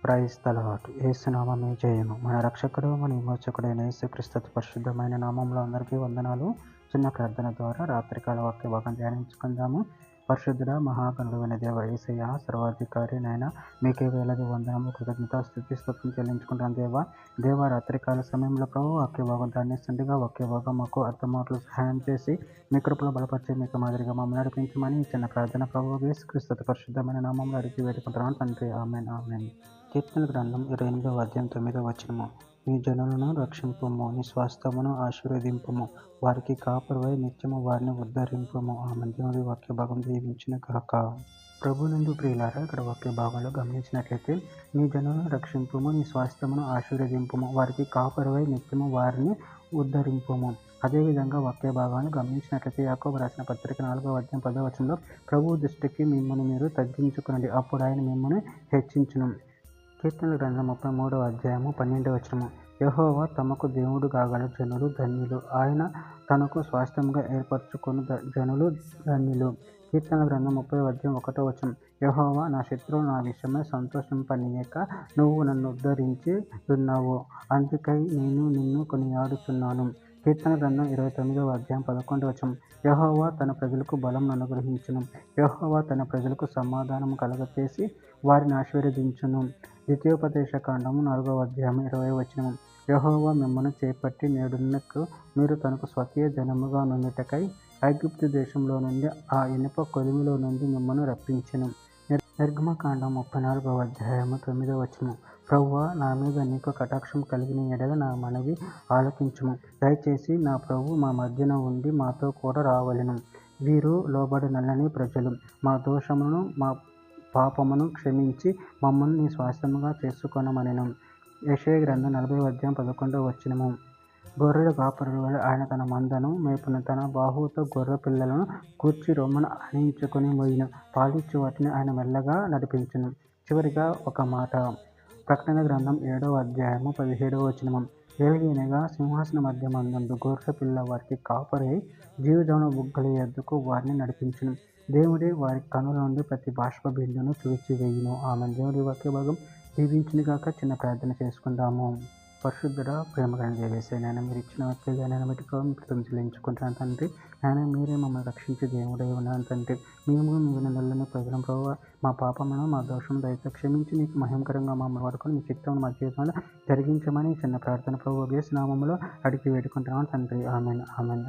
Praise the lord. యేసు నామమే జయము. మన రక్షకుడు మన విమోచకుడైన యేసుక్రీస్తు పరిశుద్ధమైన నామంలో అందరికీ వందనాలు. చిన్న ప్రార్థన ద్వారా రాత్రికాల వాక్య భాగం ధ్యానించుకుందాము. పరిశుద్ధుడ మహాగణుడైన దేవ యేసయ్య, సర్వాధికారి నాయన, మీకే వేలాది వందనము కృతజ్ఞత స్తుతి స్తోత్రం చెల్లించుకుంటాను దేవ రాత్రికాల సమయంలో ప్రభు వాక్య భాగం ధ్యానిస్తుండగా వాక్య భాగం మాకు అర్థమాటలు సహాయం చేసి మీ కృపలో బలపరిచి మీకు మాదిరిగా మమ్మల్ని నడిపించమని చిన్న ప్రార్థన ప్రభు యేసుక్రీస్తు పరిశుద్ధమైన నామంలో అడిగి వేడుకుంటున్నాను తండ్రి. ఆమేన్ ఆమేన్. కీర్తన గ్రంథం 28వ అధ్యాయం 9వ వచనము. నీ జనులను రక్షింపుము, నీ స్వాస్థ్యమును ఆశీర్వదింపుము, వారికి కాపురవై నిత్యము వారిని ఉద్ధరింపుము. ఆమేన్. దేవుని వాక్య భాగం దీవించిన కాక. ప్రభు నందు ప్రియులారా, ఇక్కడ వాక్య భాగంలో గమనించినట్లయితే నీ జనులను రక్షింపుము, నీ స్వాస్థ్యమును ఆశీర్వదింపుము, వారికి కాపురవై నిత్యము వారిని ఉద్ధరింపుము. అదేవిధంగా వాక్య భాగాన్ని గమనించినట్లయితే యాకోబు రాసిన పత్రిక 4వ అధ్యాయం 10వ వచనంలో ప్రభు దృష్టికి మిమ్మల్ని మీరు తగ్గించుకునండి, అప్పుడు ఆయన మిమ్మల్ని హెచ్చించును. కీర్తన గ్రంథం 33వ అధ్యాయము 12వ వచనము. యెహోవా తమకు దేవుడు కాగల జనులు ధన్యులు, ఆయన తనకు స్వాస్థ్యముగా ఏర్పరచుకుని జనులు ధన్యులు. కీర్తన గ్రంథం 30వ అధ్యాయం 1వ వచనం. యెహోవా నా శత్రువులు నా విషయమై సంతోషింపనీయక నువ్వు నన్ను ఉద్ధరించి ఉన్నావు, అందుకై నేను నిన్ను కొనియాడుచున్నాను. కీర్తన గ్రంథం 29వ అధ్యాయం 11వ వచనం. యెహోవా తన ప్రజలకు బలం అనుగ్రహించును, యెహోవా తన ప్రజలకు సమాధానం కలగచేసి వారిని ఆశీర్వదించును. ద్వితీయోపదేశ కాండము 4వ అధ్యాయం 20వ వచనం. యెహోవా మిమ్మల్ని చేపట్టి నేడున్నకు మీరు తనకు స్వకీయ జనముగా నుండుటకై ఐగుప్తు దేశంలో నుండి ఆ ఇనుప కొలిమిలో నుండి మిమ్మల్ని రప్పించెను. నిర్గమకాండం 34వ అధ్యాయము 9వ వచనం. ప్రభువా, నా మీద నీకు కటాక్షం కలిగిన ఎడల నా మనవి ఆలకించుము, దయచేసి నా ప్రభు మా మధ్యన ఉండి మాతో కూడా రావలెను. వీరు లోబడనల్లని ప్రజలు, మా దోషమును మా పాపమును క్షమించి మమ్మల్ని నీ స్వాస్థ్యముగా చేసుకొనమనెను. యెషయా గ్రంథం 40వ అధ్యాయం 11వ వచనము. గొర్రెల కాపరుడు ఆయన తన మందను మేపును, తన బాహువుతో గొర్రె పిల్లలను కూర్చి రొమ్మును ఆనించుకొని మోయును, పాలిచ్చు వాటిని ఆయన మెల్లగా నడిపించును. చివరిగా ఒక మాట, ప్రకటన గ్రంథం 7వ అధ్యాయము 17వ వచనము. ఏలయనగా సింహాసన మధ్యమందుండు గొర్రె పిల్ల వారికి కాపరై జీవజల బుగ్గల యొద్దకు వారిని నడిపించును. దేవుడే వారి కనుల నుండి ప్రతి బాష్ప బిందును తుడిచివేయును. ఆమె. దేవుడి వాక్య భాగం దీవించిన కాక. చిన్న ప్రార్థన చేసుకుందాము. పరిశుద్ధుడ ప్రేమగల దేవేసే, నాయన మీరు ఇచ్చిన వాక్యాలు నేను బట్టి కృతజ్ఞతలు చెల్లించుకుంటాను తండ్రి. ఆయన మీరే మమ్మల్ని రక్షించి దేవుడై ఉన్నాను తండ్రి. మేము మీరు నెలని ప్రజల ప్రభావ మా పాపమును మా దోషం దయతో క్షమించి మీకు మహిమకరంగా మమ్మల్ని వాడుకొని మీ చిత్తం మా జీవితంలో జరిగించమని చిన్న ప్రార్థన ప్రభు యేసు నామములో అడిగి వేడుకుంటున్నాను తండ్రి. Amen amen.